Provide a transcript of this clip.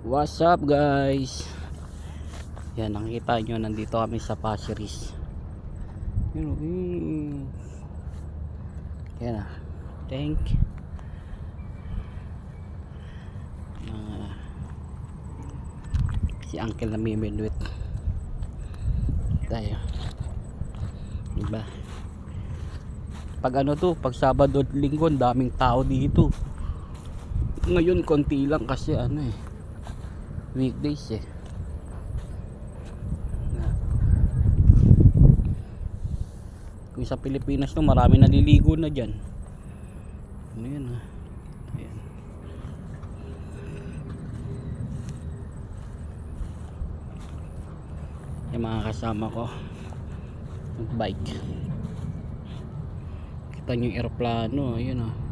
What's up guys? Yan, nakikita nyo, nandito kami sa Pasir-Ris. Yan ah. Thank si uncle na miminuit tayo, diba? Pag ano to, pag Sabado at Linggo, daming tao dito. Ngayon konti lang kasi ano weekdays Kung sa Pilipinas no, marami naliligo na dyan. Ayan ayan. Yung mga kasama ko bike, kita nyo yung aeroplano, ayun